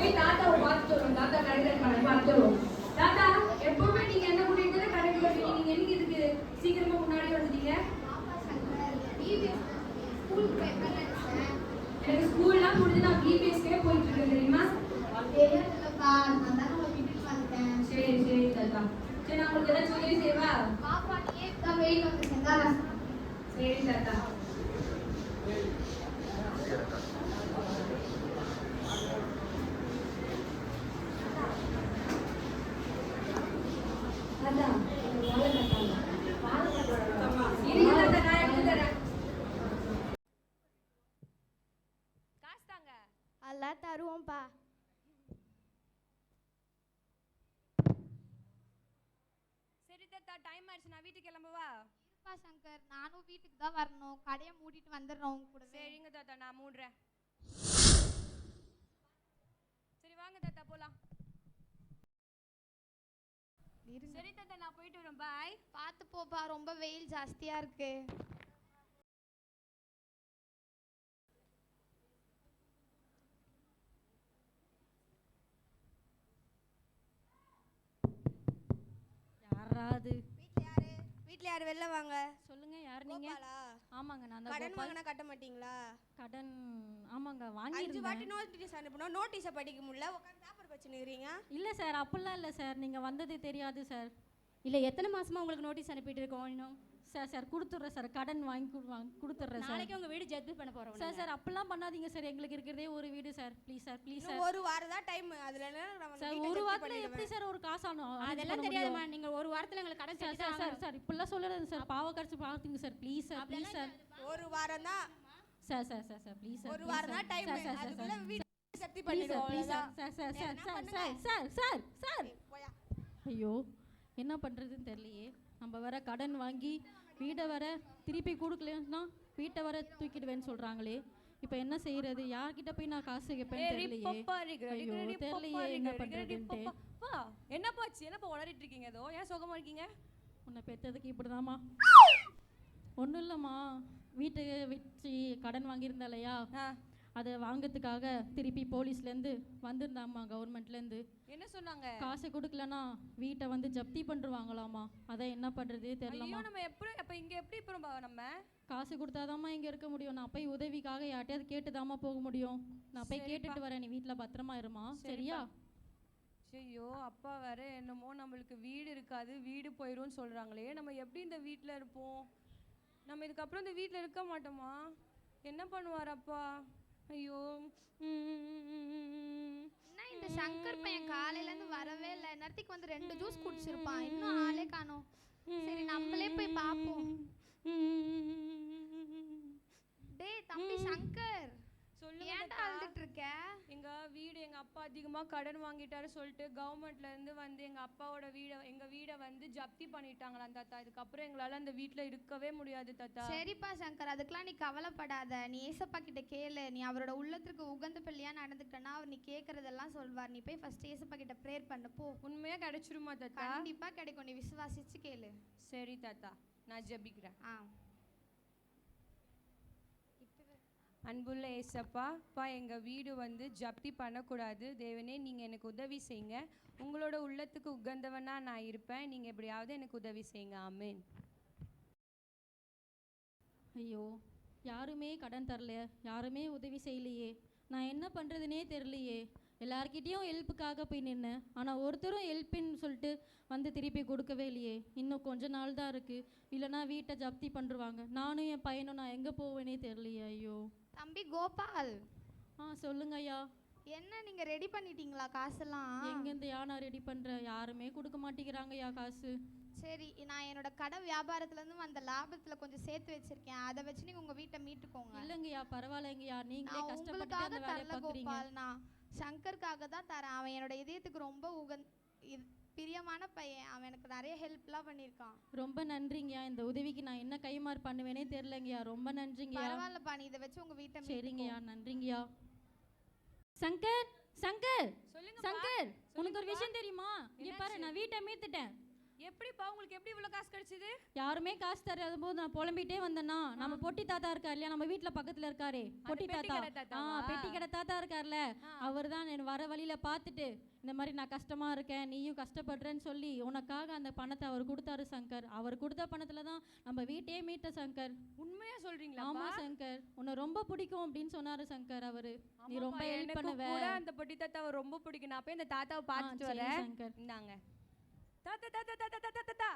போய் தாத்தாவை பார்த்துட்டு வரும். தாத்தா கடையில் இருக்காங்க, பார்த்துட்டு வரும். தாத்தா எப்பவுமே நீங்க என்ன பண்ணிட்டு கடைக்கு வருவீங்க? நீங்க என்னைக்கு இதுக்கு சீக்கிரமா முன்னாடி வந்துட்டீங்க? எனக்கு ஸ்கூல்லாம் முடிஞ்சு நான் பிபிஎஸ்கே போயிட்டு இருக்கேன் தெரியுமா? சரி சரி தாத்தா. சரி நான் உங்களுக்கு ஏதாச்சும் உதவி செய்வா? சரி தாத்தா. எல்லாம் தருவோம்ப்பா. சரி தாத்தா, டைம் ஆயிடுச்சு, நான் வீட்டுக்கு கிளம்பவா? இருப்பா சங்கர், நானும் வீட்டுக்கு தான் வரணும். கடையை மூடிட்டு வந்துடுறோம் உங்க கூட. சரிங்க தாத்தா, நான் மூடுறேன். சரி வாங்க தாத்தா போலாம். சரி தாத்தா, நான் போயிட்டு வரேன். பாய். பார்த்து போப்பா, ரொம்ப வெயில் ஜாஸ்தியா இருக்கு. யாராவது வீட்ல யாரு? வெளில வாங்க. சொல்லுங்க, யார் நீங்க? ஆமாங்க, நான் தான். கடன் வாங்கினா கட்ட மாட்டீங்களா? கடன் ஆமாங்க, வாங்கி 5 வாட்டி நோட்டீஸ் அனுப்புனோம், நோட்டீஸை படிக்க முடியல, உட்காந்து பேப்பர் வச்சுன்னுக்கிறீங்க. இல்லை சார், அப்படிலாம் இல்லை சார், நீங்கள் வந்தது தெரியாது சார். இல்லை, எத்தனை மாசமா உங்களுக்கு நோட்டீஸ் அனுப்பிட்டு இருக்கோம் இன்னும்? சார் கொடுத்துட்றேன் சார், கடன் வாங்கி கொடுத்துட்றேன் சார். நாளைக்கு உங்கள் வீடு ஜப்தி பண்ண போகிறோம் சார். அப்படிலாம் பண்ணாதீங்க சார், எங்களுக்கு இருக்கிறதே ஒரு வீடு sir. Please sir, please sir. ஒரு வாரம் தான் டைம். அதில் சார் ஒரு வாரத்தில் எப்படி சார் ஒரு காசு ஆகணும்? அதெல்லாம் தெரியாதுமா, நீங்கள் ஒரு வாரத்தில் எங்களுக்கு கடன் சார். சார் சார் இப்படிலாம் சொல்லக்கூடாது சார், பாவ கடிச்சு பார்த்துங்க sir. Please sir, please sir. ஒரு வாரம் தான் sir. Sir sir sir please sir. ஒரு வாரம் தான் டைம். அதுக்குள்ள வீடு ஜப்தி பண்ணிடுவோம். Please sir sir sir sir sir sir. ஐயோ, என்ன பண்ணுறதுன்னு தெரியலையே. நம்ம வேற கடன் வாங்கி வீடை வர திருப்பி கொடுக்கலன்னா வீட்டை வர தூக்கிடுவேன்னு சொல்கிறாங்களே. இப்போ என்ன செய்யறது? யார்கிட்ட போய் நான் காசு கேட்பேன்னு தெரியலையே. என்ன பண்ணுறதுன்ட்டு. என்ன போச்சு? என்னப்பா உளறிட்டு இருக்கீங்க? ஏதோ ஏன் சோகமா இருக்கீங்க? உன்னை பெற்றதுக்கு இப்படிதாம்மா. ஒன்றும் இல்லைம்மா, வீட்டை வச்சு கடன் வாங்கியிருந்தா இல்லையா, அதை வாங்கிறதுக்காக திருப்பி போலீஸ்லேருந்து வந்திருந்தாம்மா, கவர்மெண்ட்லேருந்து. என்ன சொன்னாங்க? காசு கொடுக்கலன்னா வீட்டை வந்து ஜப்தி பண்ணுவாங்களாமா. அதான் என்ன பண்ணுறதே தெரியலம்மா. நம்ம எப்படி அப்போ இங்கே எப்படி இப்போ நம்ம காசு கொடுத்தாதாம்மா இங்கே இருக்க முடியும். நான் போய் உதவிக்காக யார்ட்டையாவது கேட்டுதாம்மா போக முடியும். நான் போய் கேட்டுட்டு வரேன், நீ வீட்டில் பத்திரமா இருமா, சரியா? ஐயோ, அப்பா வேற என்னமோ நம்மளுக்கு வீடு இருக்காது, வீடு போயிடும்னு சொல்கிறாங்களே. நம்ம எப்படி இந்த வீட்டில் இருப்போம்? நம்ம இதுக்கப்புறம் இந்த வீட்டில் இருக்க மாட்டோமா? என்ன பண்ணுவார் அப்பா? ஐயோ, என்ன இந்த சங்கர் பையன் காலையில இருந்து வரவே இல்லை. நேரத்துக்கு வந்து 2 ஜூஸ் குடிச்சிருப்பான், இன்னும் ஆளே காணோம். சரி நம்மளே போய் பார்ப்போம். டேய் தம்பி சங்கர், ஏன்டா அழுதுட்டு இருக்க? எங்க வீடு எங்க அப்பா அதிகமா கடன் வாங்கிட்டாரு சொல்லிட்டு கவர்மெண்ட்ல இருந்து வந்து எங்க வீடை வந்து ஜப்தி பண்ணிட்டாங்களாம் தாத்தா. இதுக்கப்புறம் எங்களால அந்த வீட்டுல இருக்கவே முடியாது தாத்தா. சரிப்பா சங்கர், அதுக்கெல்லாம் நீ கவலைப்படாத. நீ ஏசப்பா கிட்ட கேளு. நீ அவரோட உள்ளத்திற்கு உகந்த பிள்ளையா நடந்துக்கிட்டனா அவர் நீ கேட்கறதெல்லாம் சொல்வார். நீ போய் ஃபர்ஸ்ட் ஏசப்பா கிட்ட ப்ரேயர் பண்ணு போ. உண்மையா கிடைச்சிருமா தாத்தா? கண்டிப்பா கிடைக்கும், நீ விசுவாசிச்சு கேளு. சரி தாத்தா, நான் ஜெபிக்கிறேன். அன்புள்ள ஏசப்பா, எங்கள் வீடு வந்து ஜப்தி பண்ணக்கூடாது. தேவனே, நீங்கள் எனக்கு உதவி செய்யுங்க. உங்களோட உள்ளத்துக்கு உகந்தவனாக நான் இருப்பேன். நீங்கள் எப்படியாவது எனக்கு உதவி செய்யுங்க. ஆமேன். ஐயோ, யாருமே கடன் தரல, யாருமே உதவி செய்யலையே. நான் என்ன பண்ணுறதுனே தெரியலையே. எல்லார்கிட்டேயும் ஹெல்ப்புக்காக போய் நின்னேன், ஆனால் ஒருத்தரும் ஹெல்ப்புன்னு சொல்லிட்டு வந்து திருப்பி கொடுக்கவே இல்லையே. இன்னும் கொஞ்ச நாள் தான் இருக்குது, இல்லைனா வீட்டை ஜப்தி பண்ணுவாங்க. நானும் என் பையனும் நான் எங்கே போவேனே தெரியலையே. ஐயோ. தம்பி கோபால். சொல்லுங்க ஐயா. என்ன நீங்கள் ரெடி பண்ணிட்டீங்களா காசெல்லாம்? எங்கேருந்து நான் ரெடி பண்ணுறேன், யாருமே கொடுக்க மாட்டேங்கிறாங்கய்யா காசு. சரி, நான் என்னோட கடை வியாபாரத்துலேருந்து வந்த லாபத்தில் கொஞ்சம் சேர்த்து வச்சுருக்கேன், அதை வச்சு நீங்கள் உங்கள் வீட்டை மீட்டுக்கோங்க. இல்லைங்கய்யா, பரவாயில்லைங்கய்யா, நீங்களே கஷ்டப்பட்டு அந்த வேலையை பார்க்குறீங்க. நான் சங்கருக்காக தான் தரேன். அவன் என்னோட இதயத்துக்கு ரொம்ப பிரியமான பையன். அவன் எனக்கு நிறைய ஹெல்ப்லாம் பண்ணியிருக்கான். ரொம்ப நன்றிங்கய்யா. இந்த உதவிக்கு நான் என்ன கைமாறு பண்ணுவேனே தெரியலங்கய்யா. ரொம்ப நன்றிங்கய்யா. பரவாயில்லப்பா, நீ இதை வச்சு உங்கள் வீட்டை. சரிங்கய்யா, நன்றிங்கய்யா. சங்கர், சங்கர், சங்கர், உனக்கு ஒரு விஷயம் தெரியுமா? இங்க பாரு, நான் வீட்டை மீத்துட்டேன். எப்படிப்பா? உங்களுக்கு எப்படி இவ்வளோ காசு கிடைச்சது? யாருமே காசு தராத போது நான் புலம்பிட்டே வந்தேன்னா, நம்ம பொட்டி தாத்தா இருக்கார் இல்லையா, நம்ம வீட்டில் பக்கத்தில் இருக்காரு பொட்டி தாத்தா. பெட்டி கடை தாத்தா இருக்கார்ல, இருக்கார்ல, அவர் தான் என் வர வழியில் பார்த்துட்டு இந்த மாதிரி நான் கஷ்டமாக இருக்கேன், நீயும் கஷ்டப்படுறேன்னு சொல்லி உனக்காக அந்த பணத்தை அவர் கொடுத்தாரு சங்கர். அவர் கொடுத்த பணத்தில் தான் நம்ம வீட்டையே மீட்ட சங்கர். உண்மையா சொல்றீங்களா? ஆமா சங்கர், உன்னை ரொம்ப பிடிக்கும் அப்படின்னு சொன்னாரு சங்கர் அவரு. நீ ரொம்ப ஹெல்ப் பண்ணுவ. அந்த பொட்டி தாத்தாவை ரொம்ப பிடிக்கும். நான் போய் அந்த தாத்தாவை பார்த்துட்டு வரேன் சங்கர். இந்தாங்க. தாத்தா தாத்தா தாத்தா தாத்தா தாத்தா.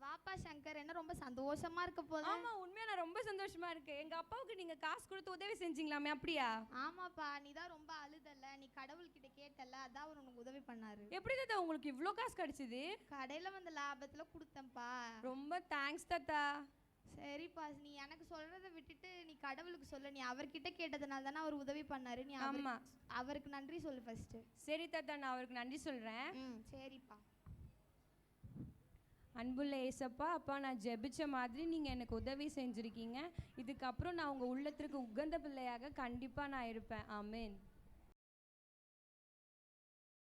வாப்பா சங்கர், என்ன ரொம்ப சந்தோஷமா இருக்க போது? ஆமா, உண்மையா நான் ரொம்ப சந்தோஷமா இருக்கேன். எங்க அப்பாவுக்கு நீங்க காசு கொடுத்து உதவி செஞ்சீங்களாமே, அப்படியா? ஆமாப்பா, நீ தான் ரொம்ப அழுதல்ல, நீ கடவுள்கிட்ட கேட்டல, அதான் அவர் உனக்கு உதவி பண்ணாரு. எப்படி தாத்தா உங்களுக்கு இவ்ளோ காசு கிடைச்சது? கடையில வந்த லாபத்துல கொடுத்தேன்ப்பா. ரொம்ப தேங்க்ஸ் தாத்தா. சரிப்பா, நீ எனக்கு சொல்றதை விட்டுட்டு நீ கடவுளுக்கு சொல்லு. நீ அவர்கிட்ட கேட்டதுனால தானே அவர் உதவி பண்ணாரு. நீ அவருக்கு நன்றி சொல்லு ஃபர்ஸ்ட். சரி தாத்தா, நான் அவருக்கு நன்றி சொல்றேன். சரிப்பா. அன்புள்ள ஏசப்பா, அப்பா நான் ஜெபிச்ச மாதிரி நீங்கள் எனக்கு உதவி செஞ்சுருக்கீங்க. இதுக்கப்புறம் நான் உங்கள் உள்ளத்திற்கு உகந்த பிள்ளையாக கண்டிப்பாக நான் இருப்பேன். ஆமென்.